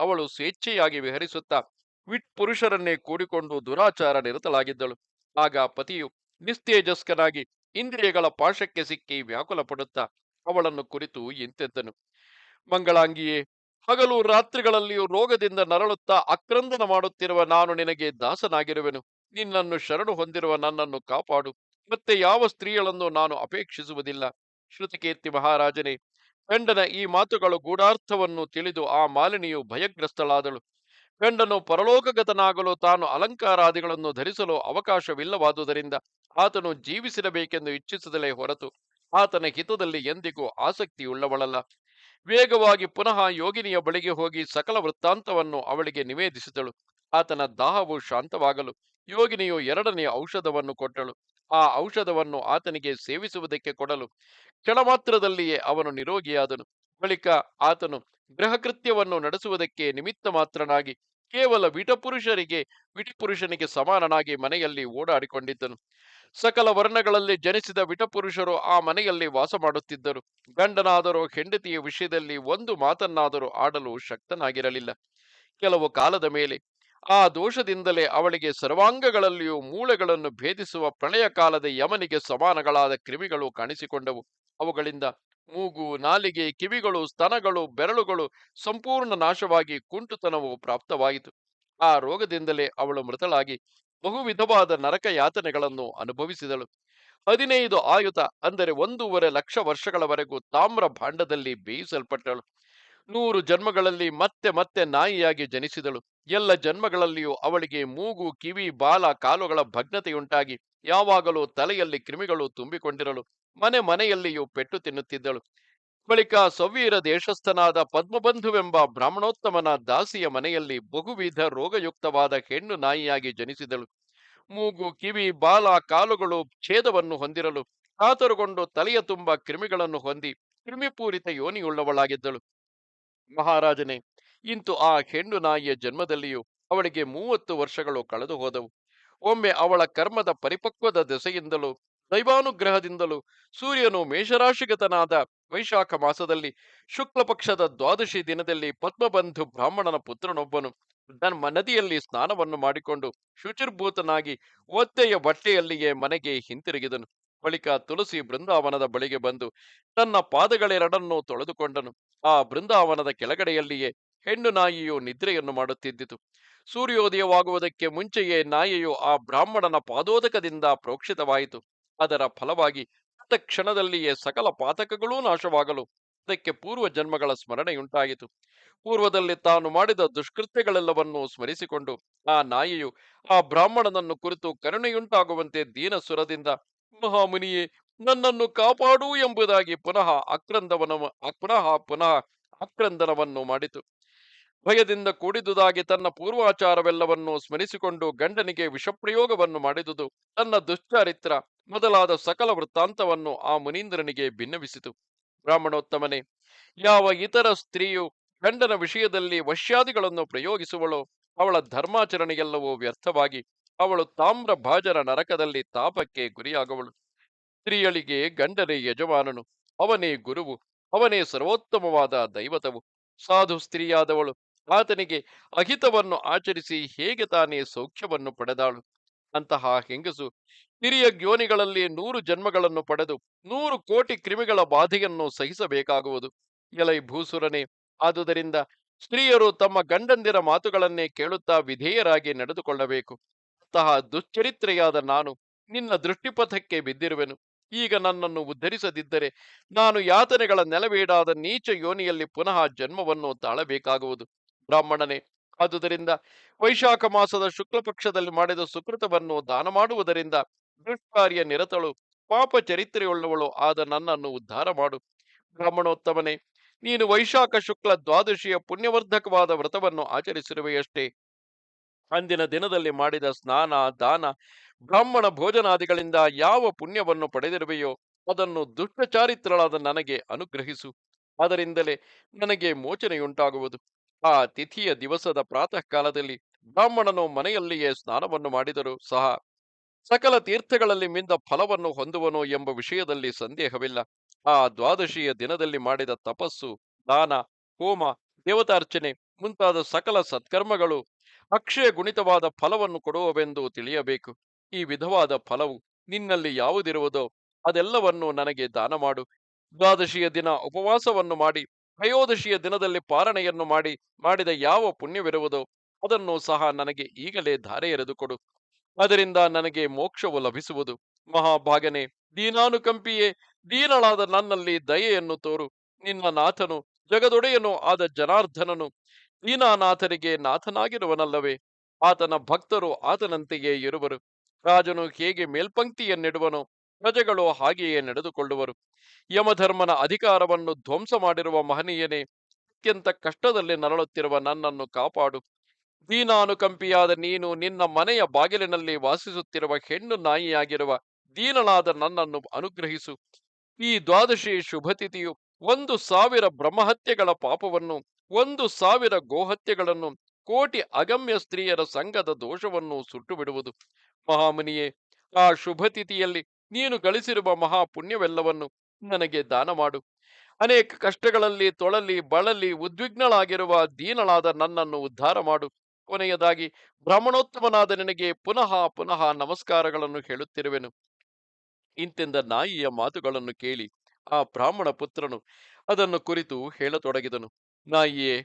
ಅವಳು ಸ್ವೇಚ್ಛೆಯಾಗಿ ವಿಹರಿಸುತ್ತಾ ವಿಟ್ ಪುರುಷರನ್ನೇ ಕೂಡಿಕೊಂಡು ದುರಾಚಾರ ನಿರತಳಾಗಿದ್ದಳು. ಆಗ ಪತಿಯು ನಿಸ್ತೇಜಸ್ಕನಾಗಿ ಇಂದ್ರಿಯಗಳ ಪಾಶಕ್ಕೆ ಸಿಕ್ಕಿ ವ್ಯಾಕುಲ ಪಡುತ್ತಾ ಅವಳನ್ನು ಕುರಿತು ಇಂತೆದ್ದನು, ಮಂಗಳಾಂಗಿಯೇ, ಹಗಲು ರಾತ್ರಿಗಳಲ್ಲಿಯೂ ರೋಗದಿಂದ ನರಳುತ್ತಾ ಆಕ್ರಂದನ ಮಾಡುತ್ತಿರುವ ನಾನು ನಿನಗೆ ದಾಸನಾಗಿರುವೆನು. ನಿನ್ನನ್ನು ಶರಣು ಹೊಂದಿರುವ ನನ್ನನ್ನು ಕಾಪಾಡು. ಮತ್ತೆ ಯಾವ ಸ್ತ್ರೀಗಳನ್ನು ನಾನು ಅಪೇಕ್ಷಿಸುವುದಿಲ್ಲ. ಶ್ರುತಿಕೀರ್ತಿ ಮಹಾರಾಜನೇ, ಗಂಡನ ಈ ಮಾತುಗಳು ಗೂಢಾರ್ಥವನ್ನು ತಿಳಿದು ಆ ಮಾಲಿನಿಯು ಭಯಗ್ರಸ್ತಳಾದಳು. ಗಂಡನು ಪರಲೋಕಗತನಾಗಲು ತಾನು ಅಲಂಕಾರಾದಿಗಳನ್ನು ಧರಿಸಲು ಅವಕಾಶವಿಲ್ಲವಾದುದರಿಂದ ಆತನು ಜೀವಿಸಿರಬೇಕೆಂದು ಇಚ್ಛಿಸಿದಲೇ ಹೊರತು ಆತನ ಹಿತದಲ್ಲಿ ಎಂದಿಗೂ ಆಸಕ್ತಿಯುಳ್ಳವಳಲ್ಲ. ವೇಗವಾಗಿ ಪುನಃ ಯೋಗಿನಿಯ ಬಳಿಗೆ ಹೋಗಿ ಸಕಲ ವೃತ್ತಾಂತವನ್ನು ಅವಳಿಗೆ ನಿವೇದಿಸಿದಳು. ಆತನ ದಾಹವು ಶಾಂತವಾಗಲು ಯೋಗಿನಿಯು 2ನೇ ಔಷಧವನ್ನು ಕೊಟ್ಟಳು. ಆ ಔಷಧವನ್ನು ಆತನಿಗೆ ಸೇವಿಸುವುದಕ್ಕೆ ಕೊಡಲು ಕ್ಷಣಮಾತ್ರದಲ್ಲಿಯೇ ಅವನು ನಿರೋಗಿಯಾದನು. ಬಳಿಕ ಆತನು ಗೃಹಕೃತ್ಯವನ್ನು ನಡೆಸುವುದಕ್ಕೆ ನಿಮಿತ್ತ ಮಾತ್ರನಾಗಿ ಕೇವಲ ವಿಟಪುರುಷನಿಗೆ ಸಮಾನನಾಗಿ ಮನೆಯಲ್ಲಿ ಓಡಾಡಿಕೊಂಡಿದ್ದನು. ಸಕಲ ವರ್ಣಗಳಲ್ಲಿ ಜನಿಸಿದ ವಿಟಪುರುಷರು ಆ ಮನೆಯಲ್ಲಿ ವಾಸ ಮಾಡುತ್ತಿದ್ದರು. ಗಂಡನಾದರೂ ಹೆಂಡತಿಯ ವಿಷಯದಲ್ಲಿ ಒಂದು ಮಾತನ್ನಾದರೂ ಆಡಲು ಶಕ್ತನಾಗಿರಲಿಲ್ಲ. ಕೆಲವು ಕಾಲದ ಮೇಲೆ ಆ ದೋಷದಿಂದಲೇ ಅವಳಿಗೆ ಸರ್ವಾಂಗಗಳಲ್ಲಿಯೂ ಮೂಳೆಗಳನ್ನು ಭೇದಿಸುವ ಪ್ರಳಯ ಕಾಲದ ಯಮನಿಗೆ ಸಮಾನಗಳಾದ ಕ್ರಿಮಿಗಳು ಕಾಣಿಸಿಕೊಂಡವು. ಅವುಗಳಿಂದ ಮೂಗು, ನಾಲಿಗೆ, ಕಿವಿಗಳು, ಸ್ತನಗಳು, ಬೆರಳುಗಳು ಸಂಪೂರ್ಣ ನಾಶವಾಗಿ ಕುಂಟುತನವು ಪ್ರಾಪ್ತವಾಯಿತು. ಆ ರೋಗದಿಂದಲೇ ಅವಳು ಮೃತಳಾಗಿ ಬಹು ವಿಧವಾದ ನರಕ ಯಾತನೆಗಳನ್ನು ಅನುಭವಿಸಿದಳು. 15 ಆಯುತ ಅಂದರೆ 1.5 ಲಕ್ಷ ವರ್ಷಗಳವರೆಗೂ ತಾಮ್ರ ಭಾಂಡದಲ್ಲಿ ಬೇಯಿಸಲ್ಪಟ್ಟಳು. 100 ಜನ್ಮಗಳಲ್ಲಿ ಮತ್ತೆ ಮತ್ತೆ ನಾಯಿಯಾಗಿ ಜನಿಸಿದಳು. ಎಲ್ಲ ಜನ್ಮಗಳಲ್ಲಿಯೂ ಅವಳಿಗೆ ಮೂಗು, ಕಿವಿ, ಬಾಲ, ಕಾಲುಗಳ ಭಗ್ನತೆಯುಂಟಾಗಿ ಯಾವಾಗಲೂ ತಲೆಯಲ್ಲಿ ಕ್ರಿಮಿಗಳು ತುಂಬಿಕೊಂಡಿರಲು ಮನೆ ಮನೆಯಲ್ಲಿಯೂ ಪೆಟ್ಟು ತಿನ್ನುತ್ತಿದ್ದಳು. ಬಳಿಕ ಸವ್ವೀರ ದೇಶಸ್ಥನಾದ ಪದ್ಮಬಂಧುವೆಂಬ ಬ್ರಾಹ್ಮಣೋತ್ತಮನ ದಾಸಿಯ ಮನೆಯಲ್ಲಿ ಬಹುವಿಧ ರೋಗಯುಕ್ತವಾದ ಹೆಣ್ಣು ನಾಯಿಯಾಗಿ ಜನಿಸಿದಳು. ಮೂಗು, ಕಿವಿ, ಬಾಲ, ಕಾಲುಗಳು ಛೇದವನ್ನು ಹೊಂದಿರಲು ಕಾತರುಗೊಂಡು ತಲೆಯ ತುಂಬ ಕ್ರಿಮಿಗಳನ್ನು ಹೊಂದಿ ಕ್ರಿಮಿಪೂರಿತ ಯೋನಿಯುಳ್ಳವಳಾಗಿದ್ದಳು. ಮಹಾರಾಜನೇ, ಇಂತು ಆ ಹೆಣ್ಣು ನಾಯಿಯ ಜನ್ಮದಲ್ಲಿಯೂ ಅವಳಿಗೆ 30 ವರ್ಷಗಳು ಕಳೆದು ಹೋದವು. ಒಮ್ಮೆ ಅವಳ ಕರ್ಮದ ಪರಿಪಕ್ವದ ದೆಸೆಯಿಂದಲೂ ದೈವಾನುಗ್ರಹದಿಂದಲೂ ಸೂರ್ಯನು ಮೇಷರಾಶಿಗತನಾದ ವೈಶಾಖ ಮಾಸದಲ್ಲಿ ಶುಕ್ಲ ಪಕ್ಷದ ದ್ವಾದಶಿ ದಿನದಲ್ಲಿ ಪದ್ಮಬಂಧು ಬ್ರಾಹ್ಮಣನ ಪುತ್ರನೊಬ್ಬನು ನದಿಯಲ್ಲಿ ಸ್ನಾನವನ್ನು ಮಾಡಿಕೊಂಡು ಶುಚಿರ್ಭೂತನಾಗಿ ಒತ್ತೆಯ ಬಟ್ಟೆಯಲ್ಲಿಯೇ ಮನೆಗೆ ಹಿಂತಿರುಗಿದನು. ಬಳಿಕ ತುಳಸಿ ಬೃಂದಾವನದ ಬಳಿಗೆ ಬಂದು ತನ್ನ ಪಾದಗಳೆರಡನ್ನೂ ತೊಳೆದುಕೊಂಡನು. ಆ ಬೃಂದಾವನದ ಕೆಳಗಡೆಯಲ್ಲಿಯೇ ಹೆಣ್ಣು ನಾಯಿಯು ನಿದ್ರೆಯನ್ನು ಮಾಡುತ್ತಿದ್ದಿತು. ಸೂರ್ಯೋದಯವಾಗುವುದಕ್ಕೆ ಮುಂಚೆಯೇ ನಾಯಿಯು ಆ ಬ್ರಾಹ್ಮಣನ ಪಾದೋದಕದಿಂದ ಪ್ರೋಕ್ಷಿತವಾಯಿತು. ಅದರ ಫಲವಾಗಿ ಕ್ಷಣದಲ್ಲಿಯೇ ಸಕಲ ಪಾತಕಗಳೂ ನಾಶವಾಗಲು ಅದಕ್ಕೆ ಪೂರ್ವ ಜನ್ಮಗಳ ಸ್ಮರಣೆಯುಂಟಾಯಿತು. ಪೂರ್ವದಲ್ಲಿ ತಾನು ಮಾಡಿದ ದುಷ್ಕೃತ್ಯಗಳೆಲ್ಲವನ್ನೂ ಸ್ಮರಿಸಿಕೊಂಡು ಆ ನಾಯಿಯು ಆ ಬ್ರಾಹ್ಮಣನನ್ನು ಕುರಿತು ಕರುಣೆಯುಂಟಾಗುವಂತೆ ದೀನ ಸುರದಿಂದ, ಮಹಾಮುನಿಯೇ, ನನ್ನನ್ನು ಕಾಪಾಡು ಎಂಬುದಾಗಿ ಪುನಃ ಪುನಃ ಆಕ್ರಂದನವನ್ನು ಮಾಡಿತು. ಭಯದಿಂದ ಕೂಡಿದುದಾಗಿ ತನ್ನ ಪೂರ್ವಾಚಾರವೆಲ್ಲವನ್ನೂ ಸ್ಮರಿಸಿಕೊಂಡು ಗಂಡನಿಗೆ ವಿಷಪ್ರಯೋಗವನ್ನು ಮಾಡಿದುದು, ತನ್ನ ದುಶ್ಚಾರಿತ್ರ ಮೊದಲಾದ ಸಕಲ ವೃತ್ತಾಂತವನ್ನು ಆ ಮುನೀಂದ್ರನಿಗೆ ಭಿನ್ನವಿಸಿತು. ಬ್ರಾಹ್ಮಣೋತ್ತಮನೇ, ಯಾವ ಇತರ ಸ್ತ್ರೀಯು ಗಂಡನ ವಿಷಯದಲ್ಲಿ ವಶ್ಯಾದಿಗಳನ್ನು ಪ್ರಯೋಗಿಸುವಳೋ ಅವಳ ಧರ್ಮಾಚರಣೆಯೆಲ್ಲವೂ ವ್ಯರ್ಥವಾಗಿ ಅವಳು ತಾಮ್ರ ಭಾಜರ ನರಕದಲ್ಲಿ ತಾಪಕ್ಕೆ ಗುರಿಯಾಗುವಳು. ಸ್ತ್ರೀಯಳಿಗೆ ಗಂಡನೇ ಯಜಮಾನನು, ಅವನೇ ಗುರುವು, ಅವನೇ ಸರ್ವೋತ್ತಮವಾದ ದೈವತವು. ಸಾಧು ಸ್ತ್ರೀಯಾದವಳು ಆತನಿಗೆ ಅಹಿತವನ್ನು ಆಚರಿಸಿ ಹೇಗೆ ತಾನೇ ಸೌಖ್ಯವನ್ನು ಪಡೆದಾಳು. ಅಂತಹ ಹೆಂಗಸು ಹಿರಿಯ ಯೋನಿಗಳಲ್ಲಿ 100 ಜನ್ಮಗಳನ್ನು ಪಡೆದು 100 ಕೋಟಿ ಕ್ರಿಮಿಗಳ ಬಾಧೆಯನ್ನು ಸಹಿಸಬೇಕಾಗುವುದು. ಎಲೈ ಭೂಸುರನೇ, ಆದುದರಿಂದ ಸ್ತ್ರೀಯರು ತಮ್ಮ ಗಂಡಂದಿರ ಮಾತುಗಳನ್ನೇ ಕೇಳುತ್ತಾ ವಿಧೇಯರಾಗಿ ನಡೆದುಕೊಳ್ಳಬೇಕು. ಅಂತಹ ದುಶ್ಚರಿತ್ರೆಯಾದ ನಾನು ನಿನ್ನ ದೃಷ್ಟಿಪಥಕ್ಕೆ ಬಿದ್ದಿರುವೆನು. ಈಗ ನನ್ನನ್ನು ಉದ್ಧರಿಸದಿದ್ದರೆ ನಾನು ಯಾತನೆಗಳ ನೆಲವೀಡಾದ ನೀಚ ಯೋನಿಯಲ್ಲಿ ಪುನಃ ಜನ್ಮವನ್ನು ತಾಳಬೇಕಾಗುವುದು. ಬ್ರಾಹ್ಮಣನೇ, ಆದುದರಿಂದ ವೈಶಾಖ ಮಾಸದ ಶುಕ್ಲ ಪಕ್ಷದಲ್ಲಿ ಮಾಡಿದ ಸುಕೃತವನ್ನು ದಾನ ಮಾಡುವುದರಿಂದ ದುಷ್ಕಾರ್ಯ ನಿರತಳು, ಪಾಪ ಚರಿತ್ರೆಯುಳ್ಳವಳು ಆದ ನನ್ನನ್ನು ಉದ್ಧಾರ ಮಾಡು. ಬ್ರಾಹ್ಮಣೋತ್ತಮನೇ, ನೀನು ವೈಶಾಖ ಶುಕ್ಲ ದ್ವಾದಶಿಯ ಪುಣ್ಯವರ್ಧಕವಾದ ವ್ರತವನ್ನು ಆಚರಿಸಿರುವೆಯಷ್ಟೇ. ಅಂದಿನ ದಿನದಲ್ಲಿ ಮಾಡಿದ ಸ್ನಾನ, ದಾನ, ಬ್ರಾಹ್ಮಣ ಭೋಜನಾದಿಗಳಿಂದ ಯಾವ ಪುಣ್ಯವನ್ನು ಪಡೆದಿರುವೆಯೋ ಅದನ್ನು ದುಷ್ಟಚಾರಿತ್ರಳಾದ ನನಗೆ ಅನುಗ್ರಹಿಸು. ಅದರಿಂದಲೇ ನನಗೆ ಮೋಚನೆಯುಂಟಾಗುವುದು. ಆ ತಿಥಿಯ ದಿವಸದ ಪ್ರಾತಃ ಕಾಲದಲ್ಲಿ ಬ್ರಾಹ್ಮಣನು ಮನೆಯಲ್ಲಿಯೇ ಸ್ನಾನವನ್ನು ಮಾಡಿದರೂ ಸಹ ಸಕಲ ತೀರ್ಥಗಳಲ್ಲಿ ಮಿಂದ ಫಲವನ್ನು ಹೊಂದುವನು ಎಂಬ ವಿಷಯದಲ್ಲಿ ಸಂದೇಹವಿಲ್ಲ. ಆ ದ್ವಾದಶಿಯ ದಿನದಲ್ಲಿ ಮಾಡಿದ ತಪಸ್ಸು, ದಾನ, ಹೋಮ, ದೇವತಾರ್ಚನೆ ಮುಂತಾದ ಸಕಲ ಸತ್ಕರ್ಮಗಳು ಅಕ್ಷಯ ಗುಣಿತವಾದ ಫಲವನ್ನು ಕೊಡುವವೆಂದು ತಿಳಿಯಬೇಕು. ಈ ವಿಧವಾದ ಫಲವು ನಿನ್ನಲ್ಲಿ ಯಾವುದಿರುವುದೋ ಅದೆಲ್ಲವನ್ನು ನನಗೆ ದಾನ ಮಾಡು. ದ್ವಾದಶಿಯ ದಿನ ಉಪವಾಸವನ್ನು ಮಾಡಿ ತ್ರಯೋದಶಿಯ ದಿನದಲ್ಲಿ ಪಾರಣೆಯನ್ನು ಮಾಡಿದ ಯಾವ ಪುಣ್ಯವಿರುವುದೋ ಅದನ್ನು ಸಹ ನನಗೆ ಈಗಲೇ ಧಾರೆ ಎರೆದು ಕೊಡು. ಅದರಿಂದ ನನಗೆ ಮೋಕ್ಷವು ಲಭಿಸುವುದು. ಮಹಾಭಾಗನೇ, ದೀನಾನುಕಂಪಿಯೇ, ದೀನಳಾದ ನನ್ನಲ್ಲಿ ದಯೆಯನ್ನು ತೋರು. ನಿನ್ನ ನಾಥನು ಜಗದೊಡೆಯನು ಆದ ಜನಾರ್ದನನು ದೀನಾನಾಥರಿಗೆ ನಾಥನಾಗಿರುವನಲ್ಲವೇ? ಆತನ ಭಕ್ತರು ಆತನಂತೆಯೇ ಇರುವರು. ರಾಜನು ಹೇಗೆ ಮೇಲ್ಪಂಕ್ತಿಯನ್ನಿಡುವನೋ ಪ್ರಜೆಗಳು ಹಾಗೆಯೇ ನಡೆದುಕೊಳ್ಳುವರು. ಯಮಧರ್ಮನ ಅಧಿಕಾರವನ್ನು ಧ್ವಂಸ ಮಾಡಿರುವ ಮಹನೀಯನೇ, ಅತ್ಯಂತ ಕಷ್ಟದಲ್ಲಿ ನರಳುತ್ತಿರುವ ನನ್ನನ್ನು ಕಾಪಾಡು. ದೀನಾನುಕಂಪಿಯಾದ ನೀನು ನಿನ್ನ ಮನೆಯ ಬಾಗಿಲಿನಲ್ಲಿ ವಾಸಿಸುತ್ತಿರುವ ಹೆಣ್ಣು ನಾಯಿಯಾಗಿರುವ ದೀನಳಾದ ನನ್ನನ್ನು ಅನುಗ್ರಹಿಸು. ಈ ದ್ವಾದಶಿ ಶುಭತಿಥಿಯು 1,000 ಬ್ರಹ್ಮಹತ್ಯೆಗಳ ಪಾಪವನ್ನು, 1,000 ಗೋಹತ್ಯೆಗಳನ್ನು, ಕೋಟಿ ಅಗಮ್ಯ ಸ್ತ್ರೀಯರ ಸಂಘದ ದೋಷವನ್ನು ಸುಟ್ಟು ಬಿಡುವುದು. ಮಹಾಮುನಿಯೇ, ಆ ಶುಭ ತಿಥಿಯಲ್ಲಿ ನೀನು ಗಳಿಸಿರುವ ಮಹಾ ಪುಣ್ಯವೆಲ್ಲವನ್ನು ನನಗೆ ದಾನ ಮಾಡು. ಅನೇಕ ಕಷ್ಟಗಳಲ್ಲಿ ತೊಳಲಿ ಬಳಲಿ ಉದ್ವಿಗ್ನಳಾಗಿರುವ ದೀನಳಾದ ನನ್ನನ್ನು ಉದ್ಧಾರ ಮಾಡು. ಕೊನೆಯದಾಗಿ ಬ್ರಾಹ್ಮಣೋತ್ತಮನಾದ ನಿನಗೆ ಪುನಃ ಪುನಃ ನಮಸ್ಕಾರಗಳನ್ನು ಹೇಳುತ್ತಿರುವೆನು. ಇಂತೆಂದ ನಾಯಿಯ ಮಾತುಗಳನ್ನು ಕೇಳಿ ಆ ಬ್ರಾಹ್ಮಣ ಪುತ್ರನು ಅದನ್ನು ಕುರಿತು ಹೇಳತೊಡಗಿದನು. ನಾಯಿಯೇ,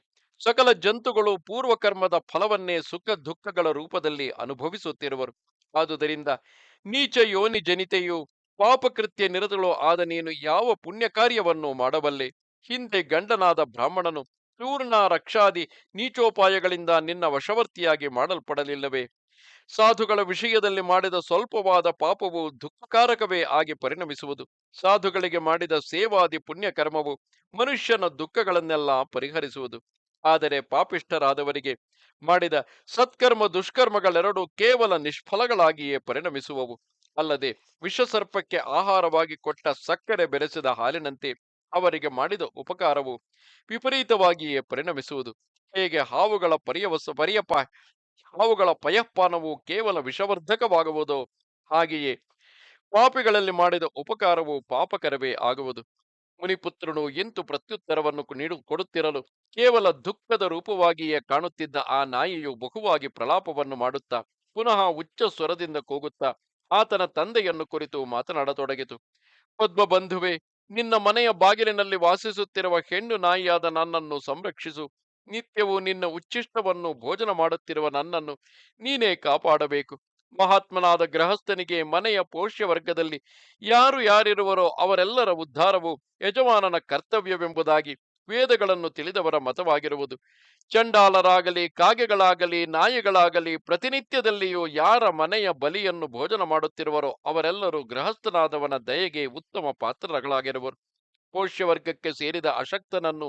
ಸಕಲ ಜಂತುಗಳು ಪೂರ್ವಕರ್ಮದ ಫಲವನ್ನೇ ಸುಖ ದುಃಖಗಳ ರೂಪದಲ್ಲಿ ಅನುಭವಿಸುತ್ತಿರುವರು. ಆದುದರಿಂದ ನೀಚ ಯೋನಿ ಜನಿತೆಯು ಪಾಪಕೃತ್ಯ ನಿರತಳು ಆದ ನೀನು ಯಾವ ಪುಣ್ಯ ಕಾರ್ಯವನ್ನು ಮಾಡಬಲ್ಲೆ? ಹಿಂದೆ ಗಂಡನಾದ ಬ್ರಾಹ್ಮಣನು ಚೂರ್ಣ ರಕ್ಷಾದಿ ನೀಚೋಪಾಯಗಳಿಂದ ನಿನ್ನ ವಶವರ್ತಿಯಾಗಿ ಮಾಡಲ್ಪಡಲಿಲ್ಲವೇ? ಸಾಧುಗಳ ವಿಷಯದಲ್ಲಿ ಮಾಡಿದ ಸ್ವಲ್ಪವಾದ ಪಾಪವು ದುಃಖಕಾರಕವೇ ಆಗಿ ಪರಿಣಮಿಸುವುದು. ಸಾಧುಗಳಿಗೆ ಮಾಡಿದ ಸೇವಾದಿ ಪುಣ್ಯ ಕರ್ಮವು ಮನುಷ್ಯನ ದುಃಖಗಳನ್ನೆಲ್ಲ ಪರಿಹರಿಸುವುದು. ಆದರೆ ಪಾಪಿಷ್ಠರಾದವರಿಗೆ ಮಾಡಿದ ಸತ್ಕರ್ಮ ದುಷ್ಕರ್ಮಗಳೆರಡೂ ಕೇವಲ ನಿಷ್ಫಲಗಳಾಗಿಯೇ ಪರಿಣಮಿಸುವವು. ಅಲ್ಲದೆ ವಿಷಸರ್ಪಕ್ಕೆ ಆಹಾರವಾಗಿ ಕೊಟ್ಟ ಸಕ್ಕರೆ ಬೆರೆಸಿದ ಹಾಲಿನಂತೆ ಅವರಿಗೆ ಮಾಡಿದ ಉಪಕಾರವು ವಿಪರೀತವಾಗಿಯೇ ಪರಿಣಮಿಸುವುದು. ಹೇಗೆ ಹಾವುಗಳ ಪಯಃಪಾನವು ಕೇವಲ ವಿಷವರ್ಧಕವಾಗುವುದೋ, ಹಾಗೆಯೇ ಪಾಪಿಗಳಲ್ಲಿ ಮಾಡಿದ ಉಪಕಾರವು ಪಾಪಕರವೇ ಆಗುವುದು. ಮುನಿಪುತ್ರನು ಎಂತು ಪ್ರತ್ಯುತ್ತರವನ್ನು ಕೊಡುತ್ತಿರಲು ಕೇವಲ ದುಃಖದ ರೂಪವಾಗಿಯೇ ಕಾಣುತ್ತಿದ್ದ ಆ ನಾಯಿಯು ಬಹುವಾಗಿ ಪ್ರಲಾಪವನ್ನು ಮಾಡುತ್ತಾ ಪುನಃ ಉಚ್ಚ ಸ್ವರದಿಂದ ಕೂಗುತ್ತಾ ಆತನ ತಂದೆಯನ್ನು ಕುರಿತು ಮಾತನಾಡತೊಡಗಿತು. ಪದ್ಮಬಂಧುವೆ, ನಿನ್ನ ಮನೆಯ ಬಾಗಿಲಿನಲ್ಲಿ ವಾಸಿಸುತ್ತಿರುವ ಹೆಣ್ಣು ನಾಯಿಯಾದ ನನ್ನನ್ನು ಸಂರಕ್ಷಿಸು. ನಿತ್ಯವೂ ನಿನ್ನ ಉಚ್ಚಿಷ್ಟವನ್ನು ಭೋಜನ ಮಾಡುತ್ತಿರುವ ನನ್ನನ್ನು ನೀನೇ ಕಾಪಾಡಬೇಕು. ಮಹಾತ್ಮನಾದ ಗೃಹಸ್ಥನಿಗೆ ಮನೆಯ ಪೋಷ್ಯ ವರ್ಗದಲ್ಲಿ ಯಾರು ಯಾರಿರುವರೋ ಅವರೆಲ್ಲರ ಉದ್ಧಾರವು ಯಜಮಾನನ ಕರ್ತವ್ಯವೆಂಬುದಾಗಿ ವೇದಗಳನ್ನು ತಿಳಿದವರ ಮತವಾಗಿರುವುದು. ಚಂಡಾಲರಾಗಲಿ ಕಾಗೆಗಳಾಗಲಿ ನಾಯಿಗಳಾಗಲಿ ಪ್ರತಿನಿತ್ಯದಲ್ಲಿಯೂ ಯಾರ ಮನೆಯ ಬಲಿಯನ್ನು ಭೋಜನ ಮಾಡುತ್ತಿರುವರೋ ಅವರೆಲ್ಲರೂ ಗೃಹಸ್ಥನಾದವನ ದಯೆಗೆ ಉತ್ತಮ ಪಾತ್ರಗಳಾಗಿರುವರು. ಪೋಷ್ಯವರ್ಗಕ್ಕೆ ಸೇರಿದ ಅಶಕ್ತನನ್ನು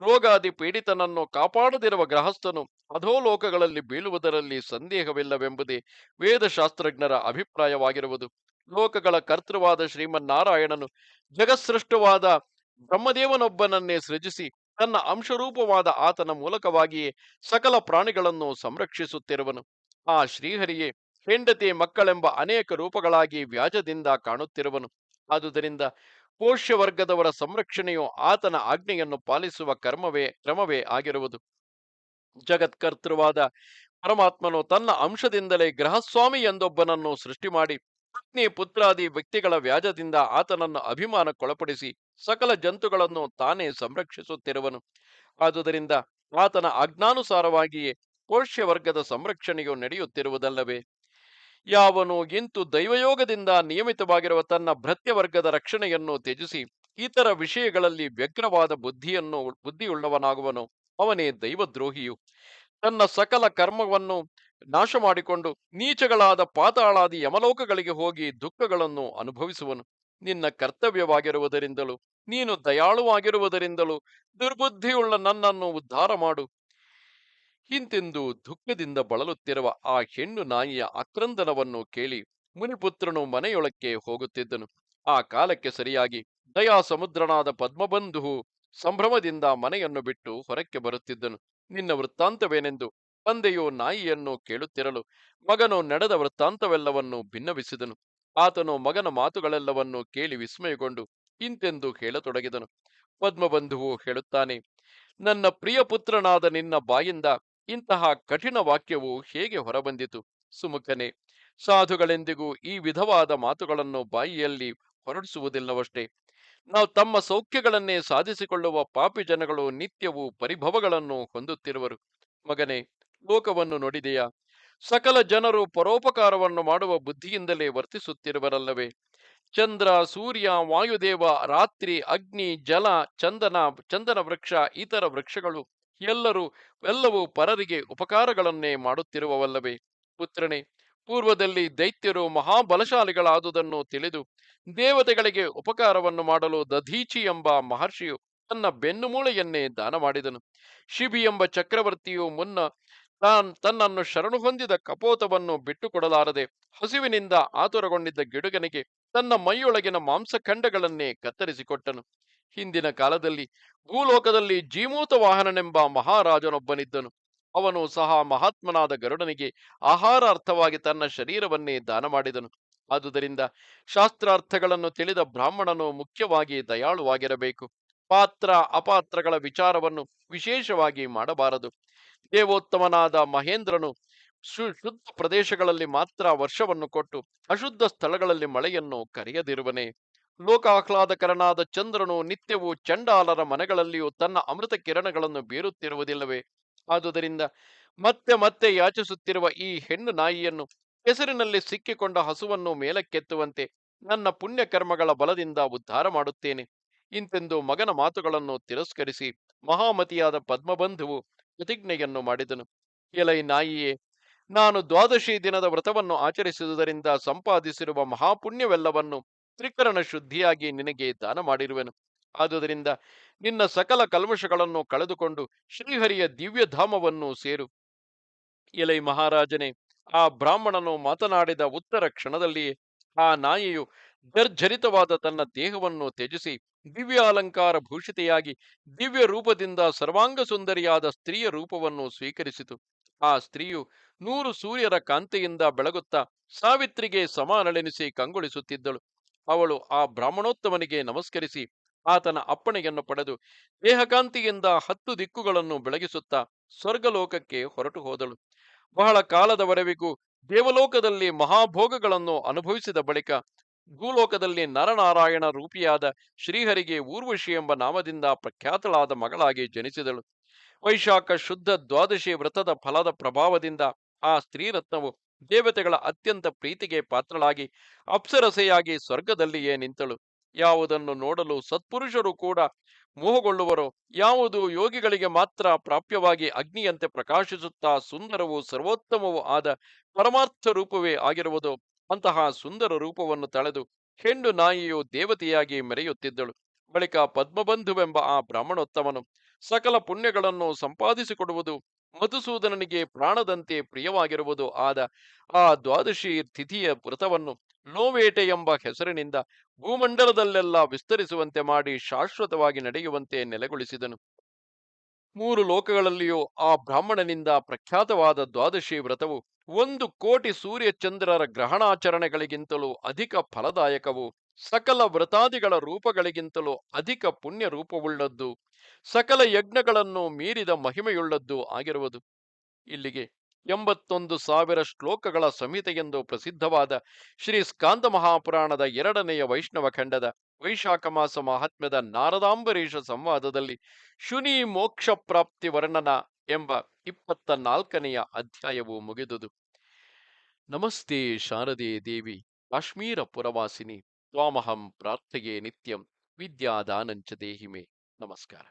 ರೋಗಾದಿ ಪೀಡಿತನನ್ನು ಕಾಪಾಡದಿರುವ ಗೃಹಸ್ಥನು ಅಧೋಲೋಕಗಳಲ್ಲಿ ಬೀಳುವುದರಲ್ಲಿ ಸಂದೇಹವಿಲ್ಲವೆಂಬುದೇ ವೇದಶಾಸ್ತ್ರಜ್ಞರ ಅಭಿಪ್ರಾಯವಾಗಿರುವುದು. ಲೋಕಗಳ ಕರ್ತೃವಾದ ಶ್ರೀಮನ್ನಾರಾಯಣನು ಜಗತ್ಸೃಷ್ಟವಾದ ಬ್ರಹ್ಮದೇವನೊಬ್ಬನನ್ನೇ ಸೃಜಿಸಿ ತನ್ನ ಅಂಶರೂಪವಾದ ಆತನ ಮೂಲಕವಾಗಿಯೇ ಸಕಲ ಪ್ರಾಣಿಗಳನ್ನು ಸಂರಕ್ಷಿಸುತ್ತಿರುವನು. ಆ ಶ್ರೀಹರಿಯೇ ಹೆಂಡತಿ ಮಕ್ಕಳೆಂಬ ಅನೇಕ ರೂಪಗಳಾಗಿ ವ್ಯಾಜದಿಂದ ಕಾಣುತ್ತಿರುವನು. ಆದುದರಿಂದ ಪೋಷ್ಯವರ್ಗದವರ ಸಂರಕ್ಷಣೆಯು ಆತನ ಆಜ್ಞೆಯನ್ನು ಪಾಲಿಸುವ ಕ್ರಮವೇ ಆಗಿರುವುದು. ಜಗತ್ಕರ್ತೃವಾದ ಪರಮಾತ್ಮನು ತನ್ನ ಅಂಶದಿಂದಲೇ ಗೃಹಸ್ವಾಮಿ ಎಂದೊಬ್ಬನನ್ನು ಸೃಷ್ಟಿ ಮಾಡಿ ಪತ್ನಿ ಪುತ್ರಾದಿ ವ್ಯಕ್ತಿಗಳ ವ್ಯಾಜದಿಂದ ಆತನನ್ನು ಅಭಿಮಾನಕ್ಕೊಳಪಡಿಸಿ ಸಕಲ ಜಂತುಗಳನ್ನು ತಾನೇ ಸಂರಕ್ಷಿಸುತ್ತಿರುವನು. ಆದುದರಿಂದ ಆತನ ಆಜ್ಞಾನುಸಾರವಾಗಿಯೇ ಪೋಷ್ಯವರ್ಗದ ಸಂರಕ್ಷಣೆಯು ನಡೆಯುತ್ತಿರುವುದಲ್ಲವೇ? ಯಾವನು ಇಂತು ದೈವಯೋಗದಿಂದ ನಿಯಮಿತವಾಗಿರುವ ತನ್ನ ಭೃತ್ಯವರ್ಗದ ರಕ್ಷಣೆಯನ್ನು ತ್ಯಜಿಸಿ ಇತರ ವಿಷಯಗಳಲ್ಲಿ ವ್ಯಗ್ರವಾದ ಬುದ್ಧಿಯುಳ್ಳವನಾಗುವನೋ ಅವನೇ ದೈವದ್ರೋಹಿಯು. ತನ್ನ ಸಕಲ ಕರ್ಮವನ್ನು ನಾಶ ಮಾಡಿಕೊಂಡು ನೀಚಗಳಾದ ಪಾತಾಳಾದಿ ಯಮಲೋಕಗಳಿಗೆ ಹೋಗಿ ದುಃಖಗಳನ್ನು ಅನುಭವಿಸುವನು. ನಿನ್ನ ಕರ್ತವ್ಯವಾಗಿರುವುದರಿಂದಲೂ ನೀನು ದಯಾಳುವಾಗಿರುವುದರಿಂದಲೂ ದುರ್ಬುದ್ಧಿಯುಳ್ಳ ನನ್ನನ್ನು ಉದ್ಧಾರ ಮಾಡು. ಹಿಂತೆಂದು ದುಃಖದಿಂದ ಬಳಲುತ್ತಿರುವ ಆ ಹೆಣ್ಣು ನಾಯಿಯ ಆಕ್ರಂದನವನ್ನು ಕೇಳಿ ಮುನಿಪುತ್ರನು ಮನೆಯೊಳಕ್ಕೆ ಹೋಗುತ್ತಿದ್ದನು. ಆ ಕಾಲಕ್ಕೆ ಸರಿಯಾಗಿ ದಯಾ ಸಮುದ್ರನಾದ ಪದ್ಮಬಂಧುವು ಸಂಭ್ರಮದಿಂದ ಮನೆಯನ್ನು ಬಿಟ್ಟು ಹೊರಕ್ಕೆ ಬರುತ್ತಿದ್ದನು. ನಿನ್ನ ವೃತ್ತಾಂತವೇನೆಂದು ತಂದೆಯು ನಾಯಿಯನ್ನು ಕೇಳುತ್ತಿರಲು ಮಗನು ನಡೆದ ವೃತ್ತಾಂತವೆಲ್ಲವನ್ನು ಭಿನ್ನವಿಸಿದನು. ಆತನು ಮಗನ ಮಾತುಗಳೆಲ್ಲವನ್ನು ಕೇಳಿ ವಿಸ್ಮಯಗೊಂಡು ಇಂತೆಂದು ಹೇಳತೊಡಗಿದನು. ಪದ್ಮಬಂಧುವು ಹೇಳುತ್ತಾನೆ, ನನ್ನ ಪ್ರಿಯ ಪುತ್ರನಾದ ನಿನ್ನ ಬಾಯಿಂದ ಇಂತಹ ಕಠಿಣ ವಾಕ್ಯವು ಹೇಗೆ ಹೊರಬಂದಿತು? ಸುಮುಖನೇ, ಸಾಧುಗಳೆಂದಿಗೂ ಈ ವಿಧವಾದ ಮಾತುಗಳನ್ನು ಬಾಯಿಯಲ್ಲಿ ಹೊರಡಿಸುವುದಿಲ್ಲವಷ್ಟೇ. ನಾವು ತಮ್ಮ ಸೌಖ್ಯಗಳನ್ನೇ ಸಾಧಿಸಿಕೊಳ್ಳುವ ಪಾಪಿ ಜನಗಳು ನಿತ್ಯವೂ ಪರಿಭವಗಳನ್ನು ಹೊಂದುತ್ತಿರುವರು. ಮಗನೇ, ಲೋಕವನ್ನು ನೋಡಿದೆಯಾ? ಸಕಲ ಜನರು ಪರೋಪಕಾರವನ್ನು ಮಾಡುವ ಬುದ್ಧಿಯಿಂದಲೇ ವರ್ತಿಸುತ್ತಿರುವರಲ್ಲವೇ? ಚಂದ್ರ, ಸೂರ್ಯ, ವಾಯುದೇವ, ರಾತ್ರಿ, ಅಗ್ನಿ, ಜಲ, ಚಂದನ ವೃಕ್ಷ, ಇತರ ವೃಕ್ಷಗಳು ಎಲ್ಲವೂ ಪರರಿಗೆ ಉಪಕಾರಗಳನ್ನೇ ಮಾಡುತ್ತಿರುವವಲ್ಲವೇ? ಪುತ್ರನೇ, ಪೂರ್ವದಲ್ಲಿ ದೈತ್ಯರು ಮಹಾಬಲಶಾಲಿಗಳಾದುದನ್ನು ತಿಳಿದು ದೇವತೆಗಳಿಗೆ ಉಪಕಾರವನ್ನು ಮಾಡಲು ದಧೀಚಿ ಎಂಬ ಮಹರ್ಷಿಯು ತನ್ನ ಬೆನ್ನುಮೂಳೆಯನ್ನೇ ದಾನ ಮಾಡಿದನು. ಶಿಬಿ ಎಂಬ ಚಕ್ರವರ್ತಿಯು ಮುನ್ನ ತನ್ನನ್ನು ಶರಣು ಹೊಂದಿದ ಕಪೋತವನ್ನು ಬಿಟ್ಟುಕೊಡಲಾರದೆ ಹಸಿವಿನಿಂದ ಆತುರಗೊಂಡಿದ್ದ ಗಿಡುಗನಿಗೆ ತನ್ನ ಮೈಯೊಳಗಿನ ಮಾಂಸಖಂಡಗಳನ್ನೇ ಕತ್ತರಿಸಿಕೊಟ್ಟನು. ಹಿಂದಿನ ಕಾಲದಲ್ಲಿ ಭೂಲೋಕದಲ್ಲಿ ಜೀಮೂತ ವಾಹನನೆಂಬ ಮಹಾರಾಜನೊಬ್ಬನಿದ್ದನು. ಅವನು ಸಹ ಮಹಾತ್ಮನಾದ ಗರುಡನಿಗೆ ಆಹಾರಾರ್ಥವಾಗಿ ತನ್ನ ಶರೀರವನ್ನೇ ದಾನ ಮಾಡಿದನು. ಆದುದರಿಂದ ಶಾಸ್ತ್ರಾರ್ಥಗಳನ್ನು ತಿಳಿದ ಬ್ರಾಹ್ಮಣನು ಮುಖ್ಯವಾಗಿ ದಯಾಳುವಾಗಿರಬೇಕು. ಪಾತ್ರ ಅಪಾತ್ರಗಳ ವಿಚಾರವನ್ನು ವಿಶೇಷವಾಗಿ ಮಾಡಬಾರದು. ದೇವೋತ್ತಮನಾದ ಮಹೇಂದ್ರನು ಶುದ್ಧ ಪ್ರದೇಶಗಳಲ್ಲಿ ಮಾತ್ರ ವರ್ಷವನ್ನು ಕೊಟ್ಟು ಅಶುದ್ಧ ಸ್ಥಳಗಳಲ್ಲಿ ಮಳೆಯನ್ನು ಕರೆಯದಿರುವನೆ. ಲೋಕಾಹ್ಲಾದಕರನಾದ ಚಂದ್ರನು ನಿತ್ಯವೂ ಚಂಡಾಲರ ಮನೆಗಳಲ್ಲಿಯೂ ತನ್ನ ಅಮೃತ ಕಿರಣಗಳನ್ನು ಬೀರುತ್ತಿರುವುದಿಲ್ಲವೇ? ಆದುದರಿಂದ ಮತ್ತೆ ಮತ್ತೆ ಯಾಚಿಸುತ್ತಿರುವ ಈ ಹೆಣ್ಣು ನಾಯಿಯನ್ನು, ಕೆಸರಿನಲ್ಲಿ ಸಿಕ್ಕಿಕೊಂಡ ಹಸುವನ್ನು ಮೇಲಕ್ಕೆತ್ತುವಂತೆ ನನ್ನ ಪುಣ್ಯ ಕರ್ಮಗಳ ಬಲದಿಂದ ಉದ್ಧಾರ ಮಾಡುತ್ತೇನೆ ಇಂತೆಂದು ಮಗನ ಮಾತುಗಳನ್ನು ತಿರಸ್ಕರಿಸಿ ಮಹಾಮತಿಯಾದ ಪದ್ಮಬಂಧುವು ಪ್ರತಿಜ್ಞೆಯನ್ನು ಮಾಡಿದನು. ಎಲೈ ನಾಯಿಯೇ, ನಾನು ದ್ವಾದಶಿ ದಿನದ ವ್ರತವನ್ನು ಆಚರಿಸುವುದರಿಂದ ಸಂಪಾದಿಸಿರುವ ಮಹಾಪುಣ್ಯವೆಲ್ಲವನ್ನು ತ್ರಿಕರಣ ಶುದ್ಧಿಯಾಗಿ ನಿನಗೆ ದಾನ ಮಾಡಿರುವೆನು. ಆದುದರಿಂದ ನಿನ್ನ ಸಕಲ ಕಲ್ಮಶಗಳನ್ನು ಕಳೆದುಕೊಂಡು ಶ್ರೀಹರಿಯ ದಿವ್ಯಧಾಮವನ್ನು ಸೇರು. ಎಲೈ ಮಹಾರಾಜನೇ, ಆ ಬ್ರಾಹ್ಮಣನು ಮಾತನಾಡಿದ ಉತ್ತರ ಕ್ಷಣದಲ್ಲಿಯೇ ಆ ನಾಯಿಯು ಜರ್ಜರಿತವಾದ ತನ್ನ ದೇಹವನ್ನು ತ್ಯಜಿಸಿ ದಿವ್ಯಾಲಂಕಾರ ಭೂಷಿತೆಯಾಗಿ ದಿವ್ಯ ರೂಪದಿಂದ ಸರ್ವಾಂಗ ಸುಂದರಿಯಾದ ಸ್ತ್ರೀಯ ರೂಪವನ್ನು ಸ್ವೀಕರಿಸಿತು. ಆ ಸ್ತ್ರೀಯು 100 ಸೂರ್ಯರ ಕಾಂತಿಯಿಂದ ಬೆಳಗುತ್ತಾ ಸಾವಿತ್ರಿಗೆ ಸಮಾನಳೆನಿಸಿ ಕಂಗೊಳಿಸುತ್ತಿದ್ದಳು. ಅವಳು ಆ ಬ್ರಾಹ್ಮಣೋತ್ತಮನಿಗೆ ನಮಸ್ಕರಿಸಿ ಆತನ ಅಪ್ಪಣೆಯನ್ನು ಪಡೆದು ದೇಹಕಾಂತಿಯಿಂದ 10 ದಿಕ್ಕುಗಳನ್ನು ಬೆಳಗಿಸುತ್ತಾ ಸ್ವರ್ಗಲೋಕಕ್ಕೆ ಹೊರಟು ಹೋದಳು. ಬಹಳ ಕಾಲದವರೆವಿಗೂ ದೇವಲೋಕದಲ್ಲಿ ಮಹಾಭೋಗಗಳನ್ನು ಅನುಭವಿಸಿದ ಬಳಿಕ ಭೂಲೋಕದಲ್ಲಿ ನರನಾರಾಯಣ ರೂಪಿಯಾದ ಶ್ರೀಹರಿಗೆ ಊರ್ವಶಿ ಎಂಬ ನಾಮದಿಂದ ಪ್ರಖ್ಯಾತಳಾದ ಮಗಳಾಗಿ ಜನಿಸಿದಳು. ವೈಶಾಖ ಶುದ್ಧ ದ್ವಾದಶಿ ವ್ರತದ ಫಲದ ಪ್ರಭಾವದಿಂದ ಆ ಸ್ತ್ರೀರತ್ನವು ದೇವತೆಗಳ ಅತ್ಯಂತ ಪ್ರೀತಿಗೆ ಪಾತ್ರಳಾಗಿ ಅಪ್ಸರಸೆಯಾಗಿ ಸ್ವರ್ಗದಲ್ಲಿಯೇ ನಿಂತಳು. ಯಾವುದನ್ನು ನೋಡಲು ಸತ್ಪುರುಷರು ಕೂಡ ಮೋಹಗೊಳ್ಳುವರೋ, ಯಾವುದು ಯೋಗಿಗಳಿಗೆ ಮಾತ್ರ ಪ್ರಾಪ್ಯವಾಗಿ ಅಗ್ನಿಯಂತೆ ಪ್ರಕಾಶಿಸುತ್ತಾ ಸುಂದರವೂ ಸರ್ವೋತ್ತಮವೂ ಆದ ಪರಮಾರ್ಥ ರೂಪವೇ ಆಗಿರುವುದೋ ಅಂತಹ ಸುಂದರ ರೂಪವನ್ನು ತಳೆದು ಹೆಣ್ಣು ನಾಯಿಯು ದೇವತೆಯಾಗಿ ಮೆರೆಯುತ್ತಿದ್ದಳು. ಬಳಿಕ ಪದ್ಮಬಂಧುವೆಂಬ ಆ ಬ್ರಾಹ್ಮಣೋತ್ತಮನು ಸಕಲ ಪುಣ್ಯಗಳನ್ನು ಸಂಪಾದಿಸಿಕೊಡುವುದು, ಮಧುಸೂದನನಿಗೆ ಪ್ರಾಣದಂತೆ ಪ್ರಿಯವಾಗಿರುವುದು ಆದ ಆ ದ್ವಾದಶಿ ತಿಥಿಯ ವ್ರತವನ್ನು ಲೋವೇಟೆ ಎಂಬ ಹೆಸರಿನಿಂದ ಭೂಮಂಡಲದಲ್ಲೆಲ್ಲ ವಿಸ್ತರಿಸುವಂತೆ ಮಾಡಿ ಶಾಶ್ವತವಾಗಿ ನಡೆಯುವಂತೆ ನೆಲೆಗೊಳಿಸಿದನು. 3 ಲೋಕಗಳಲ್ಲಿಯೂ ಆ ಬ್ರಾಹ್ಮಣನಿಂದ ಪ್ರಖ್ಯಾತವಾದ ದ್ವಾದಶಿ ವ್ರತವು 1,000,000 ಸೂರ್ಯಚಂದ್ರರ ಗ್ರಹಣಾಚರಣೆಗಳಿಗಿಂತಲೂ ಅಧಿಕ ಫಲದಾಯಕವು, ಸಕಲ ವ್ರತಾದಿಗಳ ರೂಪಗಳಿಗಿಂತಲೂ ಅಧಿಕ ಪುಣ್ಯ ರೂಪವುಳ್ಳದ್ದು, ಸಕಲ ಯಜ್ಞಗಳನ್ನು ಮೀರಿದ ಮಹಿಮೆಯುಳ್ಳದ್ದು ಆಗಿರುವುದು. ಇಲ್ಲಿಗೆ 81,000 ಶ್ಲೋಕಗಳ ಸಂಹಿತೆಯೆಂದು ಪ್ರಸಿದ್ಧವಾದ ಶ್ರೀ ಸ್ಕಾಂದ ಮಹಾಪುರಾಣದ 2ನೆಯ ವೈಷ್ಣವ ಖಂಡದ ವೈಶಾಖ ಮಾಸ ಮಹಾತ್ಮ್ಯದ ನಾರದಾಂಬರೀಷ ಸಂವಾದದಲ್ಲಿ ಶುನಿ ಮೋಕ್ಷ ಪ್ರಾಪ್ತಿ ವರ್ಣನ ಎಂಬ 24ನೆಯ ಅಧ್ಯಾಯವು ಮುಗಿದುದು. ನಮಸ್ತೆ ಶಾರದೆ ದೇವಿ ಕಾಶ್ಮೀರ ಪುರವಾಸಿನಿ ತ್ವಾಮಹಂ ಪ್ರಾರ್ಥೆಯೇ ನಿತ್ಯಂ ವಿದ್ಯಾದಾನಂಚ ದೇಹಿಮೆ. ನಮಸ್ಕಾರ.